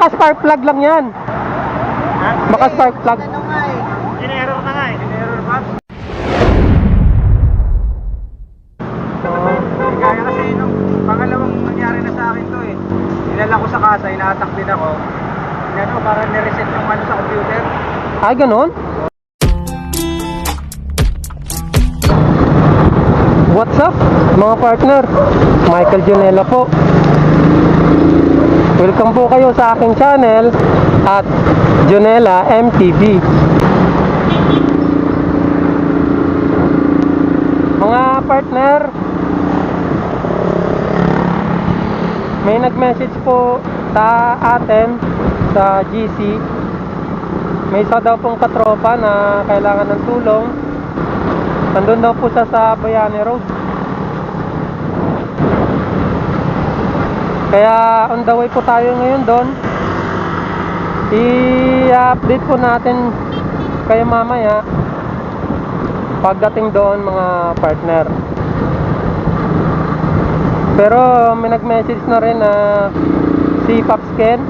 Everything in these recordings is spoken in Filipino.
Baka spark plug lang yan. Baka spark plug. Ine-error na nga eh. Ine-error ba? Kaya kasi nung pangalawang nangyari na sa akin to eh. Dinala ko sa kasa, ina-attack din ako. Inano, parang nireset yung ano sa computer. Ay, ganun? What's up, mga partner? Michael Junela po. Welcome po kayo sa aking channel at Junela MTV. Mga partner, may nag-message po sa atin sa GC. May isa daw pong katropa na kailangan ng tulong. Nandun daw po siya sa Bayani Road. Kaya on the way po tayo ngayon doon. I-update po natin kayo mamaya pagdating doon, mga partner. Pero may nag-message na rin na si Pops Ken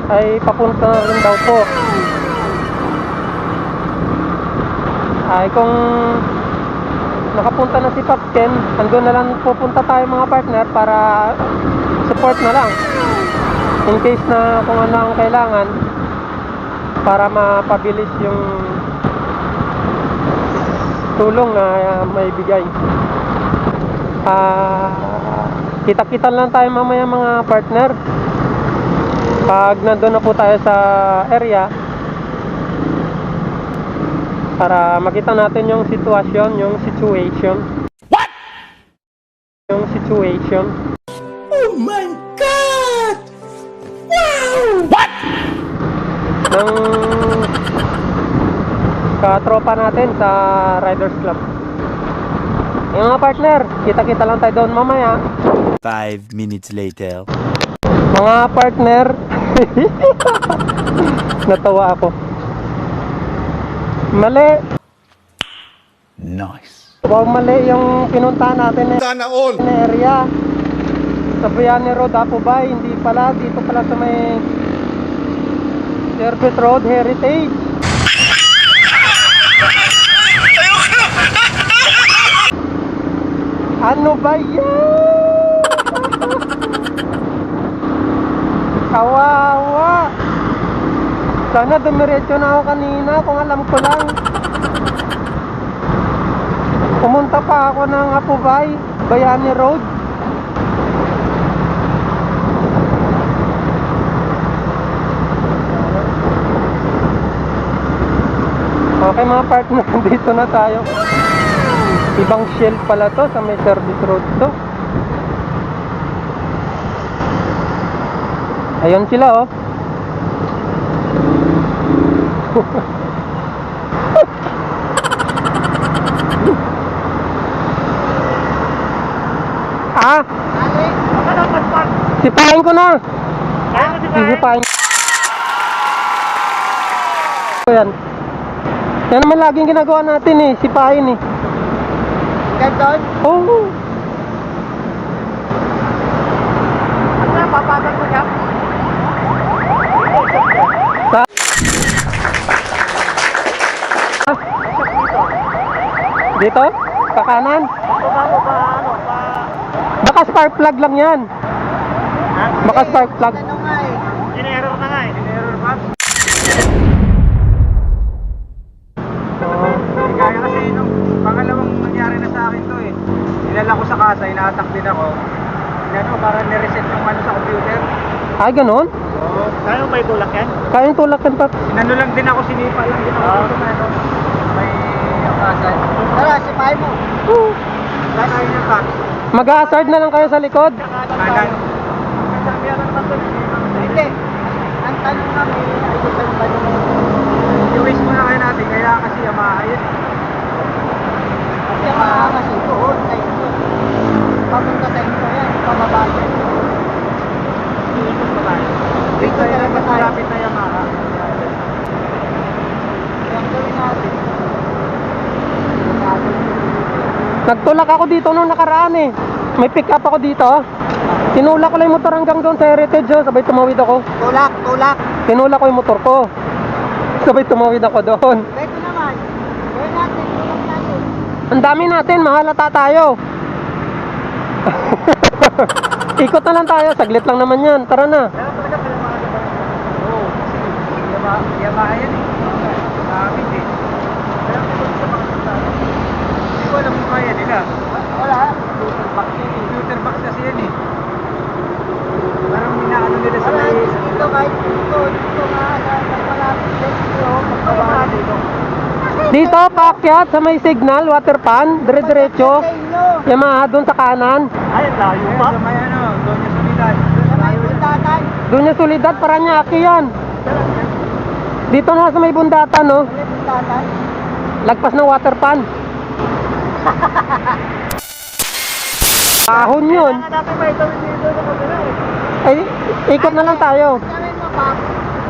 ay papunta na rin daw po. Ay kung nakapunta na si Pops Ken, andun na lang pupunta tayo, mga partner, para support na lang in case na kung ano ang kailangan para mapabilis yung tulong na may bigay. Kita-kita lang tayo mamaya, mga partner, pag nandun na po tayo sa area, para makita natin yung sitwasyon, yung situation. What? Yung situation. Oh my God! Wow! What? Ng katropa natin sa Riders Club. Yung mga partner, kita-kita lang tayo doon mamaya. 5 minutes later. Mga partner, natawa ako. Mali. Nice. Wow, mali yung pinuntahan natin Sana all. na area. Sa Bayani Road, Apubay. Hindi pala, dito pala sa may Circuit Road Heritage. Ano ba yan? Kawawa. Sana dumiretso na ako kanina kung alam ko lang. Pumunta pa ako ng Apubay, Bayani Road. Okay, mga partner, dito na tayo. Ibang shell pala to, sa may service road to. Ayun sila, oh. Sipahin ko na. Sipahin. Yan. Yan naman laging ginagawa natin eh, sipahin eh. Ganton? Oo. Ano na, papatag mo siya? Dito? Kakanan? Bago ba, ano, ba? Baka spark plug lang yan. Ha? Baka spark plug. Ano nga eh? Ine-error na nga eh. Ine-error ba? Kaya kasi nung pangalawang nangyari na sa akin to eh. Dinala ko sa kasa, ina-attack din ako. Inano, parang nireset yung ano sa computer. Ay, ganun? Oo. Kaya mo ba itulak yan? Kayang tulakan pa. Inano lang din ako, sinipa lang din ako dito na ano. May akasan. Tara, sipahin mo. Saan ayaw niya ka? Mag-hazard na lang kayo sa likod. Kanan. Hindi. Ang tanong namin, ayusan ba yung i-waste muna kayo natin, kaya kasi Yamaha yun. Kasi Yamaha kasi doon, tayo doon. Papunta tayo ko yan, pababa yan. Iikot pa tayo. Dito yan, mas malapit na Yamaha. Yan gawin natin. Nagtulak ako dito nung nakaraan eh. May pick up ako dito. Tinulak ko lang yung motor hanggang doon sa Heritage, oh. Sabay tumawid ako. Tulak, tulak. Tinulak ko yung motor ko. Sabay tumawid ako doon. Pwede naman. Gawin natin, tulak natin. Ang dami natin, mahalata tayo. Ikot na lang tayo, saglit lang naman yan. Tara na. Kaya talaga pala mga gabayan. Oo, kasi Yamaha yan eh. Namin eh. Kaya ito sa mga sasali. Hindi ko alam kung kaya nila. Wala. Computer box yan eh. Computer box kasi yan eh. Parang minaano nila sa may... Dito kahit dito nga. Malapit dito. Magpabahan dito. Dito, paakyat sa may signal, water pan, dire-diretso. Yamaha, doon sa kanan. Ay, layo pa? Sa may ano, doon yung Solidad. Sa may bundatan. Doon yung Solidad, Paranaque yan. Dito na sa may bundatan, no? Sa may bundatan. Lagpas ng water pan. Ahon yun. Kailangan natin may tawid dito sa kabila eh. Ay, ikot na lang tayo. Gawin mo pa.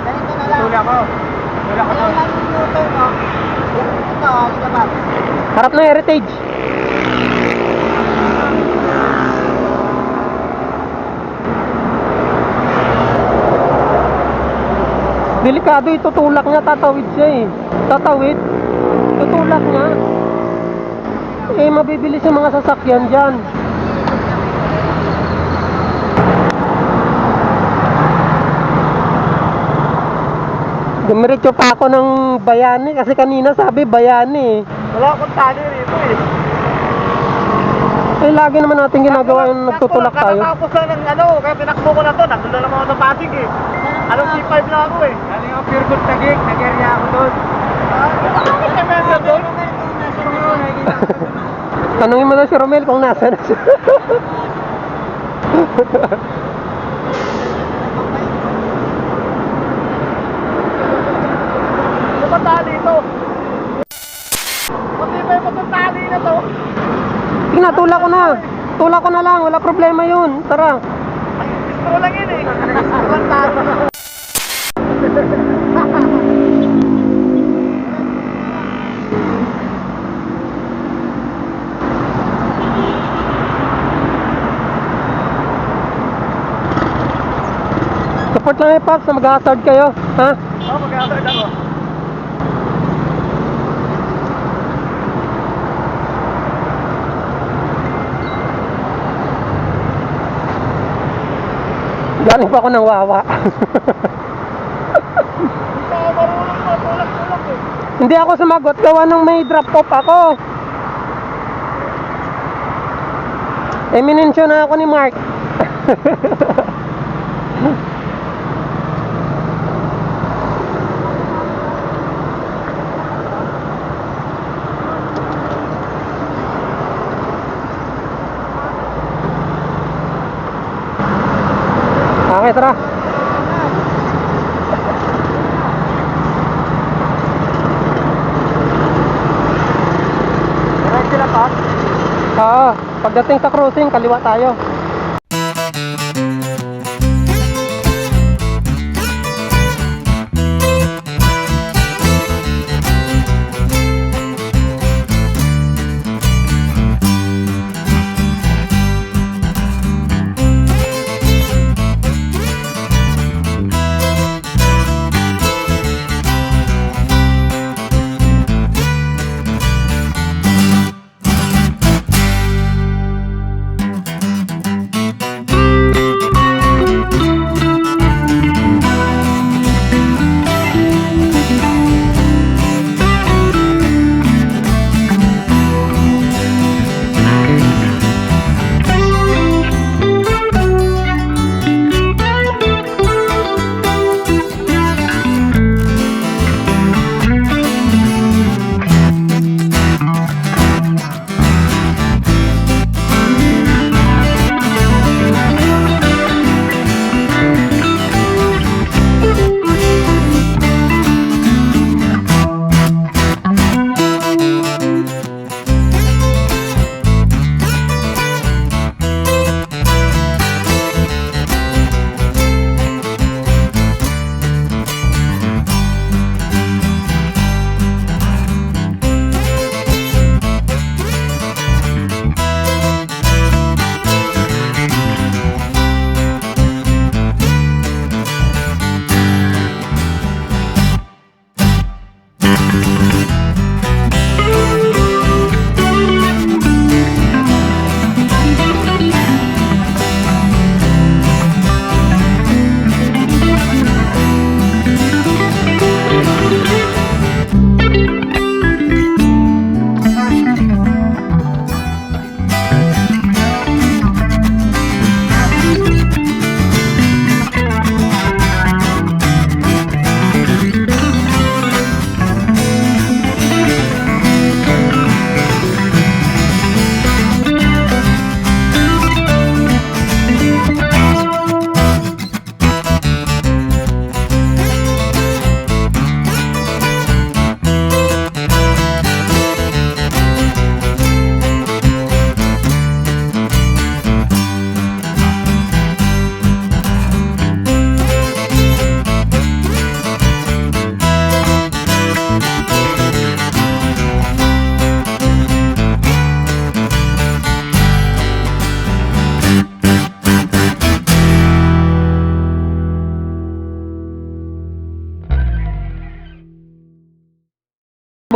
Ganito na lang. Tula ko. Tula ko. Ayaw lang yung motor mo. Ito, halika ba? Harap ng Heritage. Delikado, itutulak niya, tatawid siya eh. Tatawid. Tutulak niya. Eh, mabibilis yung mga sasakyan dyan. Dumiretso pa ako ng Bayani kasi kanina sabi Bayani eh. Wala akong tali rito eh. Eh, lagi naman natin ginagawa yung nagtutulak tayo. Nakatapos na ng ano, kaya tinakbo ko na to. Nandun na naman ako sa Pasig eh. Anong C5 na ako eh. Galing ako Pure Gold Taguig. Nag-area ako doon. Bakit ka meron doon? Tanungin mo na si Romel kung nasa na siya. Ano ba tali ito? Pati ba yung matutali na to? Sige na, tulak ko na. Tulak ko na lang, wala problema yun. Tara. Gusto lang yun eh. Ang tali. Support lang yung Pops na mag-hazard kayo. Ha? Oo, mag-hazard ako. Galing pa ako ng Wawa. Hindi ako marunong matulak-tulak eh. Hindi ako sumagot, gawa nung may drop off ako. Eminensyo na ako ni Mark. Okay, tara. Right sila pa? Oo, pagdating sa cruising, kaliwa tayo.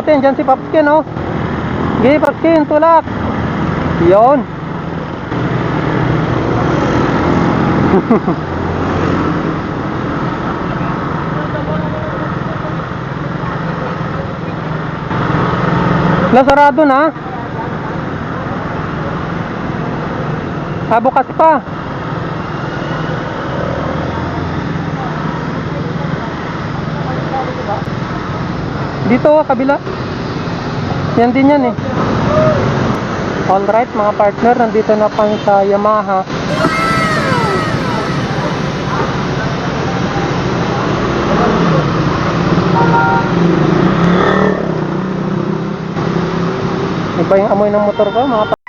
Buti dyan si Papskin, oh. Sige, Papskin, tulak. Yun. Lasarado na. Bukas pa. Dito, kabila. Yan din yan eh. Alright mga partner, nandito na kami sa Yamaha. Iba yung amoy ng motor ko mga